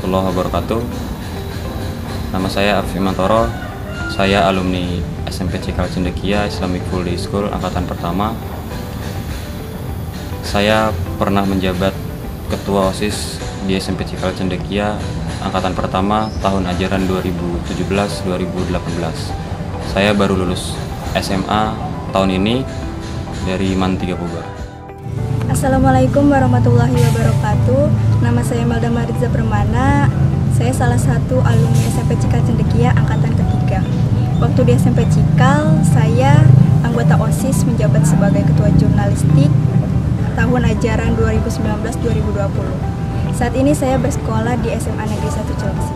warahmatullahi wabarakatuh. Nama saya Arfi Mantoro. Saya alumni SMP Cikal Cendekia Islamic Full Day School angkatan pertama. Saya pernah menjabat ketua OSIS di SMP Cikal Cendekia angkatan pertama tahun ajaran 2017-2018. Saya baru lulus SMA tahun ini dari MAN 3 Bogor. Assalamualaikum warahmatullahi wabarakatuh. Nama saya Melda Mariza Permana. Saya salah satu alumni SMP Cikal Cendekia angkatan ketiga. Waktu di SMP Cikal, saya anggota OSIS menjabat sebagai ketua jurnalistik tahun ajaran 2019-2020. Saat ini saya bersekolah di SMA Negeri 1 Cilengsi.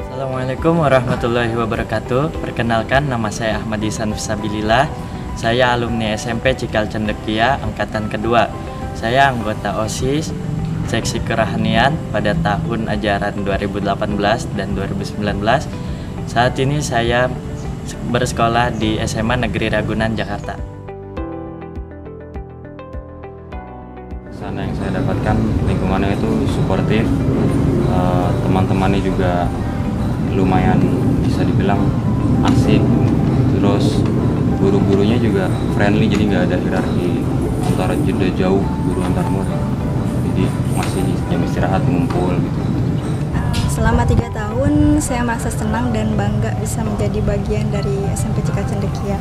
Assalamualaikum warahmatullahi wabarakatuh. Perkenalkan, nama saya Ahmad Ihsan Fisabilillah. Saya alumni SMP Cikal Cendekia angkatan kedua. Saya anggota OSIS seksi kerohanian pada tahun ajaran 2018 dan 2019. Saat ini saya bersekolah di SMA Negeri Ragunan, Jakarta. Sana yang saya dapatkan, lingkungannya itu suportif, teman-temannya juga lumayan bisa dibilang asik, terus guru-gurunya juga friendly, jadi nggak ada hierarki antara jeda jauh guru antar murid, jadi masih jam istirahat ngumpul gitu. Selama 3 tahun saya merasa senang dan bangga bisa menjadi bagian dari SMP Cikal Cendekia.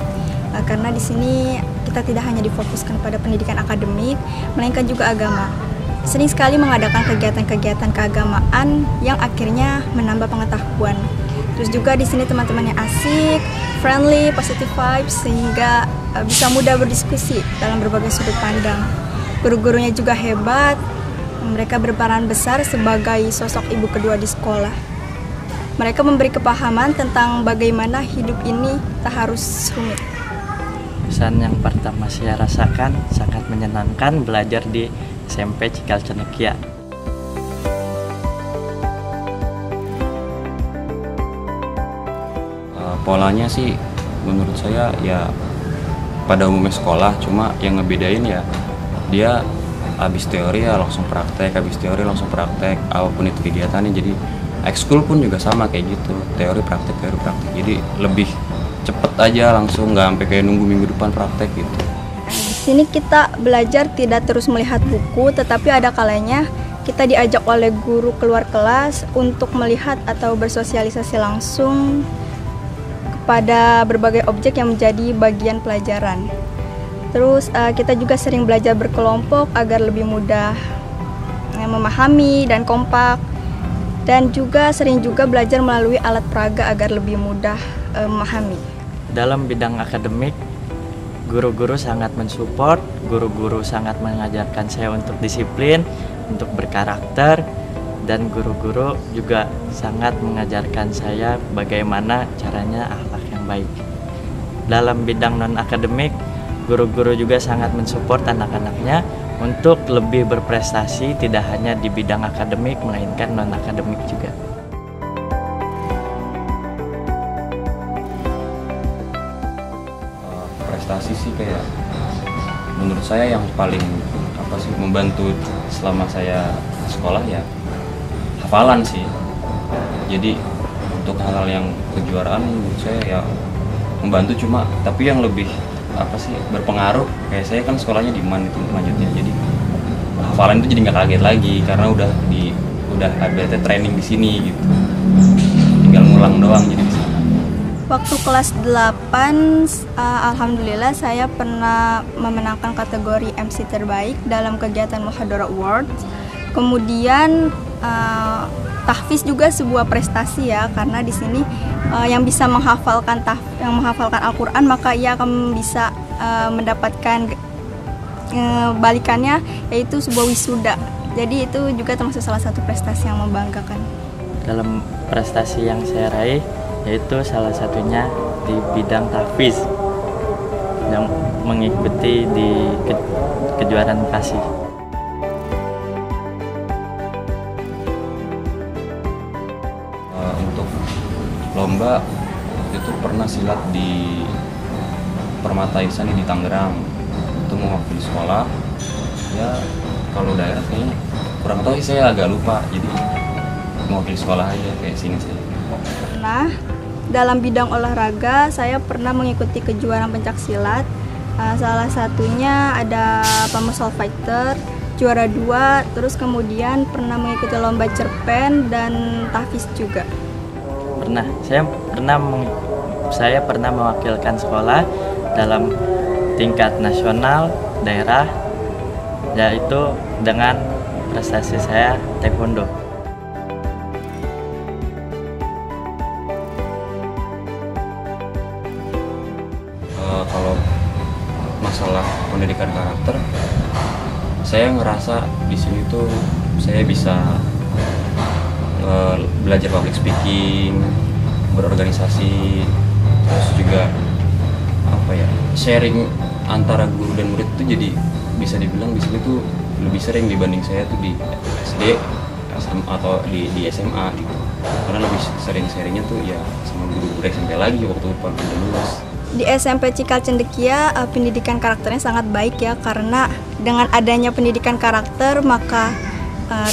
Karena di sini kita tidak hanya difokuskan pada pendidikan akademik, melainkan juga agama. Sering sekali mengadakan kegiatan-kegiatan keagamaan yang akhirnya menambah pengetahuan. Terus juga di sini teman-temannya asik, friendly, positive vibes, sehingga bisa mudah berdiskusi dalam berbagai sudut pandang. Guru-gurunya juga hebat, mereka berperan besar sebagai sosok ibu kedua di sekolah. Mereka memberi kepahaman tentang bagaimana hidup ini tak harus rumit. Pesan yang pertama saya rasakan sangat menyenangkan belajar di SMP Cikal Cendekia. Polanya sih menurut saya ya pada umumnya sekolah, cuma yang ngebedain ya dia habis teori ya langsung praktek, habis teori langsung praktek, apapun itu kegiatannya. Jadi ekskul pun juga sama kayak gitu, teori praktek, jadi lebih cepet aja langsung, nggak sampai kayak nunggu minggu depan praktek gitu. Di sini kita belajar tidak terus melihat buku, tetapi ada kalanya kita diajak oleh guru keluar kelas untuk melihat atau bersosialisasi langsung kepada berbagai objek yang menjadi bagian pelajaran. Terus kita juga sering belajar berkelompok agar lebih mudah memahami dan kompak. Dan juga sering juga belajar melalui alat peraga agar lebih mudah memahami. Dalam bidang akademik, guru-guru sangat mensupport, guru-guru sangat mengajarkan saya untuk disiplin, untuk berkarakter, dan guru-guru juga sangat mengajarkan saya bagaimana caranya akhlak yang baik. Dalam bidang non-akademik, guru-guru juga sangat mensupport anak-anaknya untuk lebih berprestasi, tidak hanya di bidang akademik, melainkan non-akademik juga. Prestasi sih kayak menurut saya yang paling membantu selama saya sekolah ya hafalan sih. Jadi untuk hal-hal yang kejuaraan menurut saya ya membantu, cuma tapi yang lebih berpengaruh kayak saya kan sekolahnya di MAN itu lanjutnya, jadi hafalan itu jadi nggak kaget lagi karena udah ada training di sini gitu, tinggal ngulang doang jadi di sana. Waktu kelas 8, alhamdulillah saya pernah memenangkan kategori MC terbaik dalam kegiatan Muhadharah Awards. Kemudian tahfiz juga sebuah prestasi ya, karena di sini yang bisa menghafalkan Al-Quran maka ia akan bisa mendapatkan balikannya, yaitu sebuah wisuda. Jadi itu juga termasuk salah satu prestasi yang membanggakan. Dalam prestasi yang saya raih, yaitu salah satunya di bidang tahfiz yang mengikuti di kejuaraan Bekasi. Untuk lomba itu pernah silat di Permata Ihsan di Tangerang, itu mewakili sekolah. Ya kalau daerah kayaknya kurang tahu sih, saya agak lupa. Jadi mewakili sekolah aja kayak sini sih. Nah, dalam bidang olahraga saya pernah mengikuti kejuaraan pencaksilat. Salah satunya ada Pamusal Fighter, juara 2, terus kemudian pernah mengikuti lomba cerpen dan tahfiz juga. Saya pernah mewakilkan sekolah dalam tingkat nasional, daerah, yaitu dengan prestasi saya taekwondo. Kalau masalah pendidikan karakter, saya ngerasa di sini tuh saya bisa belajar public speaking, berorganisasi, terus juga sharing antara guru dan murid itu jadi bisa dibilang di sini tuh lebih sering dibanding saya tuh di SD atau di SMA gitu. Karena lebih sering sharingnya tuh ya sama guru-guru SMP lagi waktu udah lulus. Di SMP Cikal Cendekia pendidikan karakternya sangat baik ya, karena dengan adanya pendidikan karakter maka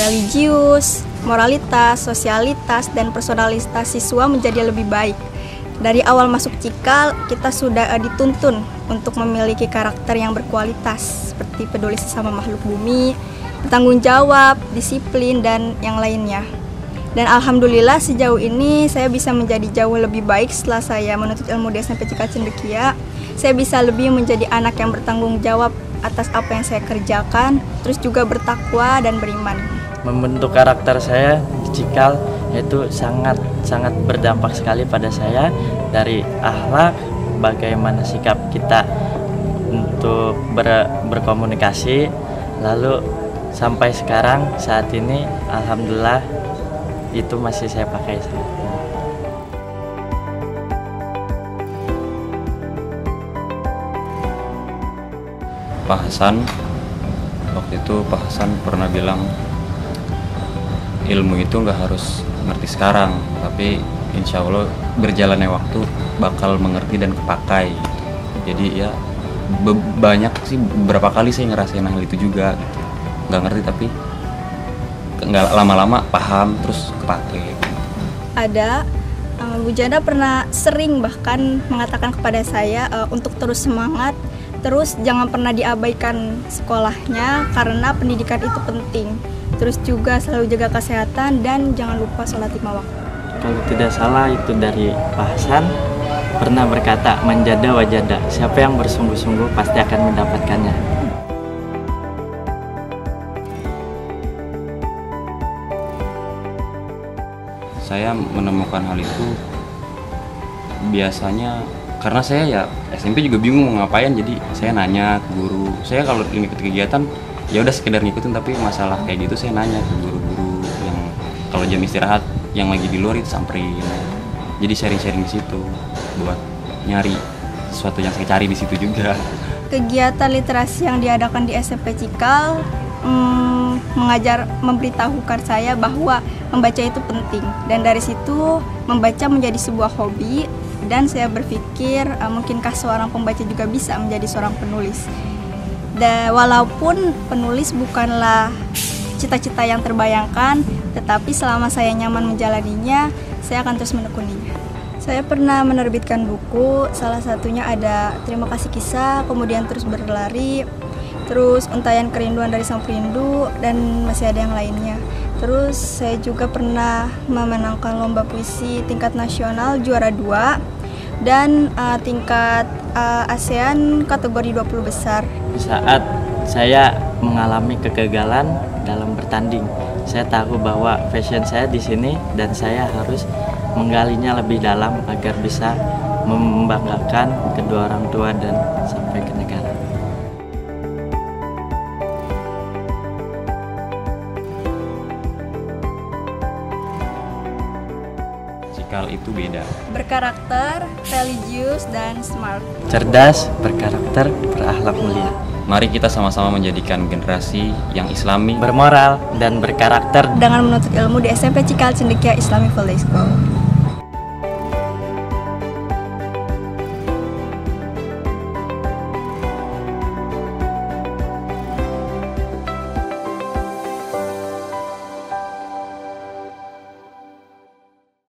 religius, moralitas, sosialitas, dan personalitas siswa menjadi lebih baik. Dari awal masuk Cikal kita sudah dituntun untuk memiliki karakter yang berkualitas seperti peduli sesama makhluk bumi, bertanggung jawab, disiplin, dan yang lainnya. Dan alhamdulillah sejauh ini saya bisa menjadi jauh lebih baik setelah saya menuntut ilmu di SMP Cikal Cendekia. Saya bisa lebih menjadi anak yang bertanggung jawab atas apa yang saya kerjakan, terus juga bertakwa dan beriman. Membentuk karakter saya di Cikal itu sangat berdampak sekali pada saya, dari akhlak, bagaimana sikap kita untuk berkomunikasi, lalu sampai sekarang saat ini alhamdulillah itu masih saya pakai. Pak Hasan, waktu itu Pak Hasan pernah bilang ilmu itu nggak harus ngerti sekarang, tapi insya Allah berjalannya waktu bakal mengerti dan kepakai. Jadi ya banyak sih, beberapa kali saya ngerasain hal itu juga gitu. Nggak ngerti tapi nggak lama-lama paham terus kepake. Ada Bu Janda pernah sering bahkan mengatakan kepada saya untuk terus semangat, terus jangan pernah diabaikan sekolahnya karena pendidikan itu penting. Terus juga selalu jaga kesehatan dan jangan lupa sholat 5 waktu. Kalau tidak salah itu dari Pak Hasan pernah berkata, manjada wajada, siapa yang bersungguh-sungguh pasti akan mendapatkannya. Saya menemukan hal itu biasanya karena saya ya SMP juga bingung mau ngapain, jadi saya nanya ke guru. Saya kalau ngikut kegiatan ya udah sekedar ngikutin, tapi masalah kayak gitu saya nanya ke guru-guru yang kalau jam istirahat yang lagi di luar itu samperin. Jadi sharing-sharing di situ buat nyari sesuatu yang saya cari di situ juga. Kegiatan literasi yang diadakan di SMP Cikal memberitahukan saya bahwa membaca itu penting, dan dari situ membaca menjadi sebuah hobi, dan saya berpikir mungkinkah seorang pembaca juga bisa menjadi seorang penulis. Dan walaupun penulis bukanlah cita-cita yang terbayangkan, tetapi selama saya nyaman menjalaninya, saya akan terus menekuninya. Saya pernah menerbitkan buku, salah satunya ada Terima Kasih Kisah, kemudian Terus Berlari, terus Untayan Kerinduan dari Sang Perindu, dan masih ada yang lainnya. Terus saya juga pernah memenangkan lomba puisi tingkat nasional juara 2 dan tingkat ASEAN kategori 20 besar. Saat saya mengalami kegagalan dalam bertanding, saya tahu bahwa passion saya di sini dan saya harus menggalinya lebih dalam agar bisa membanggakan kedua orang tua dan sampai ke negara. Cikal itu beda. Berkarakter, religius, dan smart. Cerdas, berkarakter, berakhlak mulia. Mari kita sama-sama menjadikan generasi yang islami, bermoral, dan berkarakter dengan menuntut ilmu di SMP Cikal Cendekia Islamic Valley School.